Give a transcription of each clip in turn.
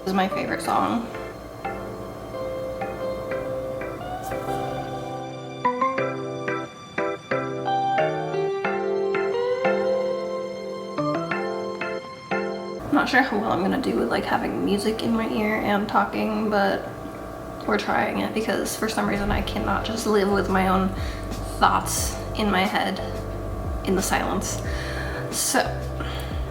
This is my favorite song. I'm not sure how well I'm gonna do with like having music in my ear and talking, but we're trying it because for some reason I cannot just live with my own thoughts in my head in the silence. So,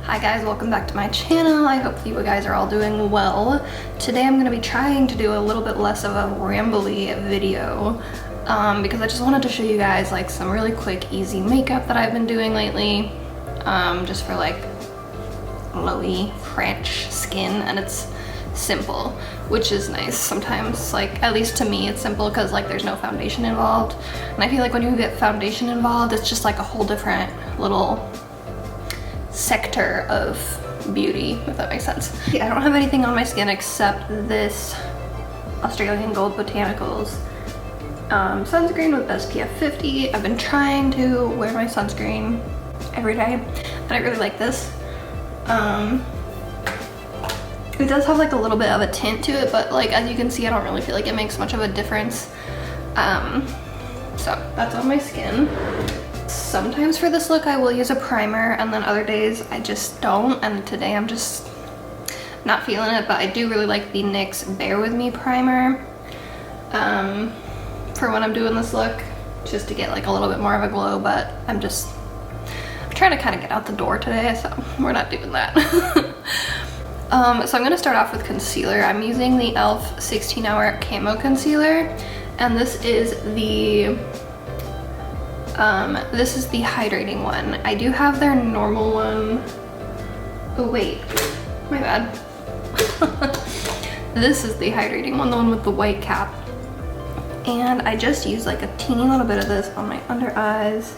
hi guys, welcome back to my channel. I hope you guys are all doing well. Today I'm gonna be trying to do a little bit less of a rambly video because I just wanted to show you guys like some really quick, easy makeup that I've been doing lately, just for like glowy, French skin, and it's simple, which is nice sometimes. Like, at least to me, it's simple because like there's no foundation involved, and I feel like when you get foundation involved, it's just like a whole different little sector of beauty, if that makes sense. Yeah, I don't have anything on my skin except this Australian Gold Botanicals sunscreen with SPF 50. I've been trying to wear my sunscreen every day, and I really like this. It does have like a little bit of a tint to it, but like as you can see, I don't really feel like it makes much of a difference. So that's on my skin. Sometimes for this look I will use a primer, and then other days I just don't, and today I'm just not feeling it, but I do really like the NYX Bear With Me primer for when I'm doing this look, just to get like a little bit more of a glow, but I'm trying to kind of get out the door today, so we're not doing that. So I'm gonna start off with concealer. I'm using the e.l.f. 16 Hour Camo Concealer, and this is the hydrating one. I do have their normal one. Oh wait, my bad. This is the hydrating one, the one with the white cap. And I just use like a teeny little bit of this on my under eyes,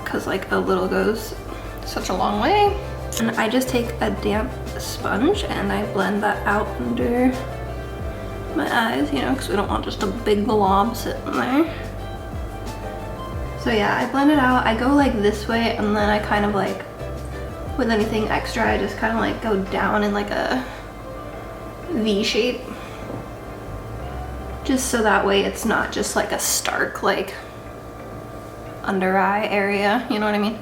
because like a little goes such a long way. And I just take a damp sponge and I blend that out under my eyes, you know, because we don't want just a big blob sitting there. So yeah, I blend it out. I go like this way, and then I kind of like, with anything extra, I just kind of like go down in like a V shape. Just so that way it's not just like a stark like under eye area, you know what I mean?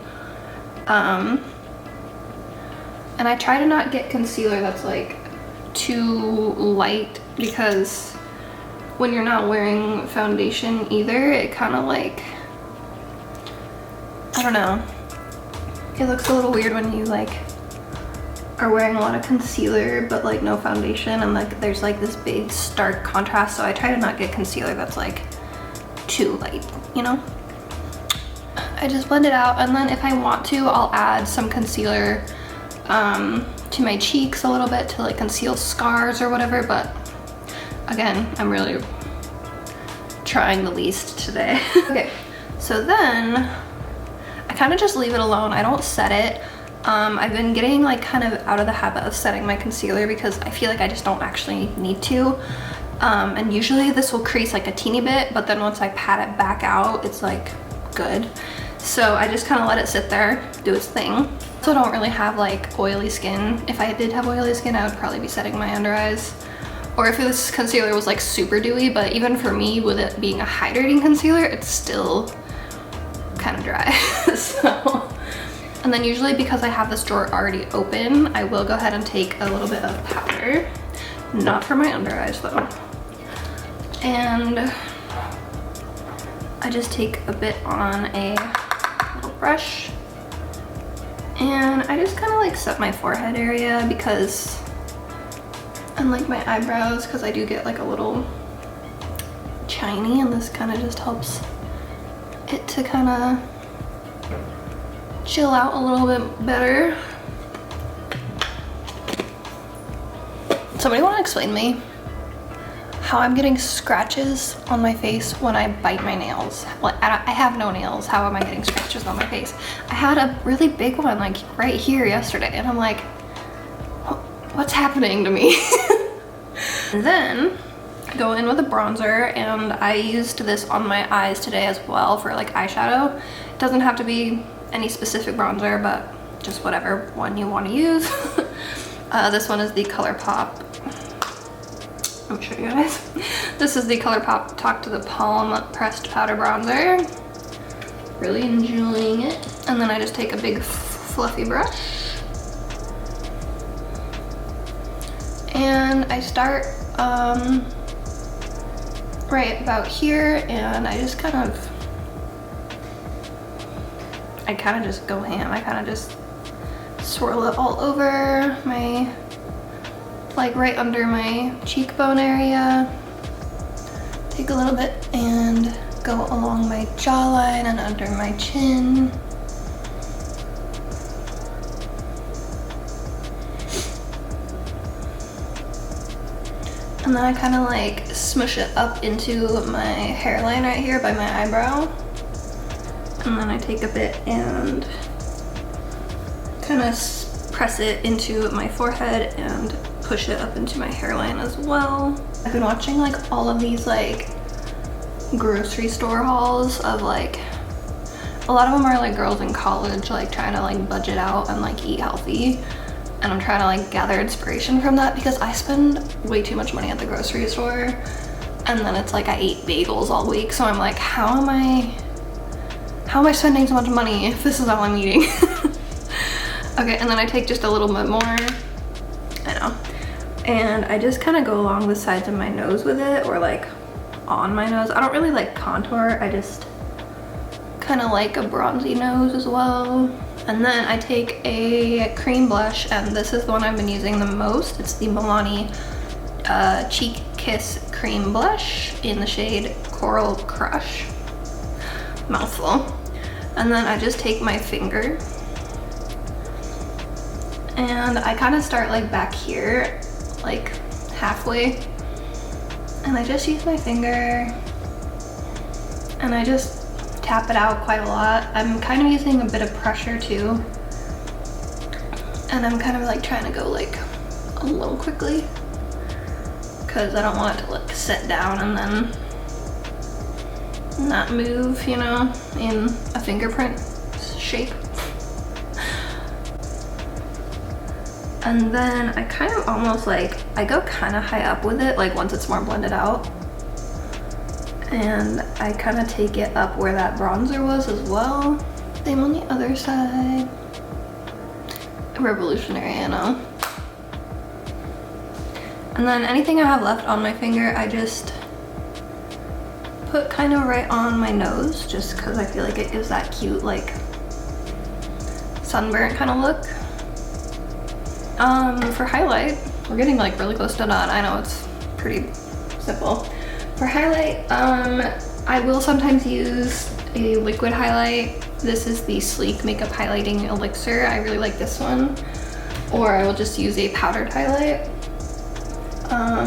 And I try to not get concealer that's like too light, because when you're not wearing foundation either, it kind of like, I don't know, it looks a little weird when you like are wearing a lot of concealer but like no foundation, and like there's like this big stark contrast. So I try to not get concealer that's like too light, you know? I just blend it out, and then if I want to, I'll add some concealer to my cheeks a little bit to like conceal scars or whatever, but again, I'm really trying the least today. Okay, so then I kind of just leave it alone. I don't set it. I've been getting like kind of out of the habit of setting my concealer because I feel like I just don't actually need to. And usually this will crease like a teeny bit, but then once I pat it back out, it's like good. So I just kind of let it sit there, do its thing. So I don't really have like oily skin. If I did have oily skin, I would probably be setting my under eyes. Or if this concealer was like super dewy, but even for me, with it being a hydrating concealer, it's still kind of dry. So, and then usually because I have this drawer already open, I will go ahead and take a little bit of powder. Not for my under eyes though. And I just take a bit on a little brush, and I just kind of like set my forehead area because, and like my eyebrows, because I do get like a little shiny, and this kind of just helps it to kind of chill out a little bit better. Somebody want to explain to me how I'm getting scratches on my face when I bite my nails? Like, I have no nails. How am I getting scratches on my face? I had a really big one like right here yesterday, and I'm like, what's happening to me? And then I go in with a bronzer, and I used this on my eyes today as well for like eyeshadow. It doesn't have to be any specific bronzer, but just whatever one you want to use. This one is the ColourPop Let me show you guys. This is the ColourPop Talk to the Palm Pressed Powder Bronzer. Really enjoying it. And then I just take a big fluffy brush. And I start right about here, and I just kind of just go ham. I kind of just swirl it all over my, like right under my cheekbone area. Take a little bit and go along my jawline and under my chin. And then I kind of like smush it up into my hairline right here by my eyebrow. And then I take a bit and kind of press it into my forehead and push it up into my hairline as well. I've been watching like all of these like grocery store hauls of like, a lot of them are like girls in college like trying to like budget out and like eat healthy. And I'm trying to like gather inspiration from that because I spend way too much money at the grocery store. And then it's like I ate bagels all week. So I'm like, how am I spending so much money if this is all I'm eating? Okay, and then I take just a little bit more. I know. And I just kind of go along the sides of my nose with it, or like on my nose. I don't really like contour. I just kind of like a bronzy nose as well. And then I take a cream blush, and this is the one I've been using the most. It's the Milani Cheek Kiss Cream Blush in the shade Coral Crush. Mouthful. And then I just take my finger, and I kind of start like back here, like halfway. And I just use my finger, and I just tap it out quite a lot. I'm kind of using a bit of pressure too. And I'm kind of like trying to go like a little quickly because I don't want it to like sit down and then not move, you know, in a fingerprint shape. And then I kind of almost like, I go kind of high up with it, like once it's more blended out. And I kind of take it up where that bronzer was as well. Same on the other side. Revolutionary, I know. And then anything I have left on my finger, I just put kind of right on my nose, just because I feel like it gives that cute like sunburnt kind of look. For highlight, we're getting like really close to done. I know it's pretty simple. For highlight, I will sometimes use a liquid highlight. This is the Sleek Makeup Highlighting Elixir. I really like this one. Or I will just use a powdered highlight.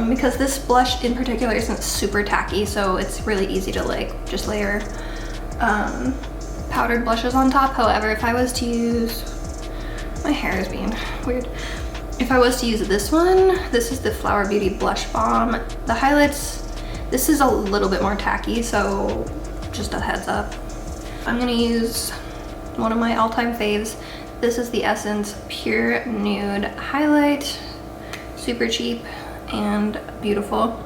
Because this blush in particular isn't super tacky, so it's really easy to like just layer powdered blushes on top. However, if I was to use, my hair is being weird. If I was to use this one, this is the Flower Beauty Blush Balm. The highlights, this is a little bit more tacky, so just a heads up. I'm gonna use one of my all-time faves. This is the Essence Pure Nude Highlight. Super cheap and beautiful.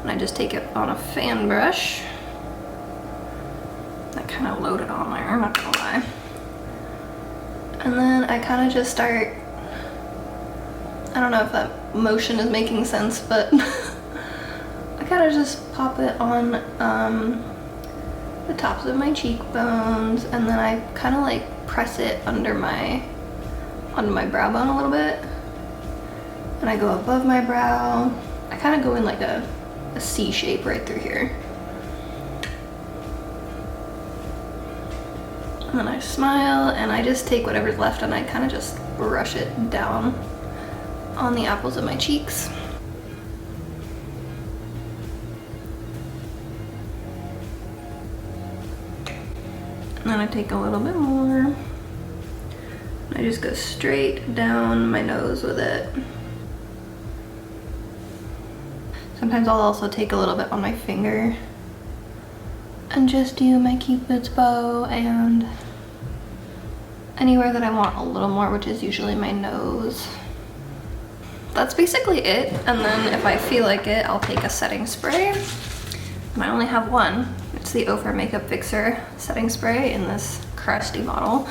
And I just take it on a fan brush. That kind of loaded on there, I'm not gonna lie. And then I kind of just start, I don't know if that motion is making sense, but I kind of just pop it on the tops of my cheekbones, and then I kind of like press it under my brow bone a little bit. And I go above my brow. I kind of go in like a C shape right through here. And then I smile, and I just take whatever's left and I kind of just brush it down on the apples of my cheeks. And then I take a little bit more. I just go straight down my nose with it. Sometimes I'll also take a little bit on my finger and just do my Cupid's bow and anywhere that I want a little more, which is usually my nose. that's basically it. And then if I feel like it, I'll take a setting spray. And I only have one. It's the Ophir Makeup Fixer setting spray in this crusty bottle.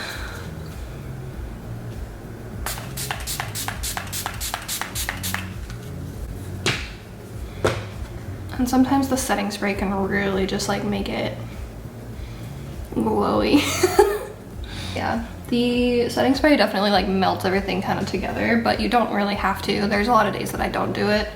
And sometimes the setting spray can really just like make it glowy. Yeah, the setting spray definitely like melts everything kind of together, but you don't really have to. There's a lot of days that I don't do it.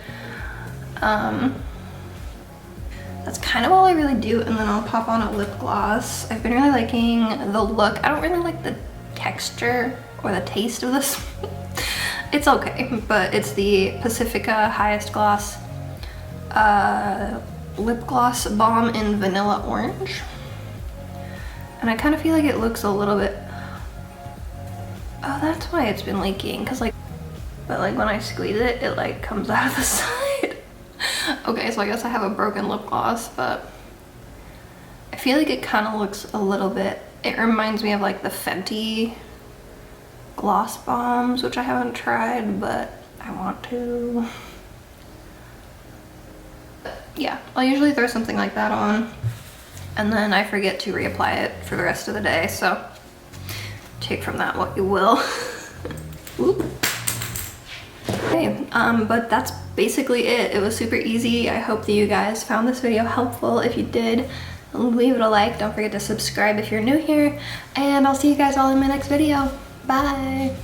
That's kind of all I really do, and then I'll pop on a lip gloss. I've been really liking the look. I don't really like the texture or the taste of this. It's okay, but it's the Pacifica Highest Gloss lip gloss balm in vanilla orange. And I kind of feel like it looks a little bit, oh, that's why it's been leaking, because like, but like when I squeeze it, it like comes out of the side. Okay, so I guess I have a broken lip gloss, but I feel like it kind of looks a little bit, it reminds me of like the Fenty gloss bombs, which I haven't tried, but I want to. Yeah, I'll usually throw something like that on, and then I forget to reapply it for the rest of the day, so take from that what you will. Oop. Okay, but that's basically it. It was super easy. I hope that you guys found this video helpful. If you did, leave it a like. Don't forget to subscribe if you're new here, and I'll see you guys all in my next video. Bye!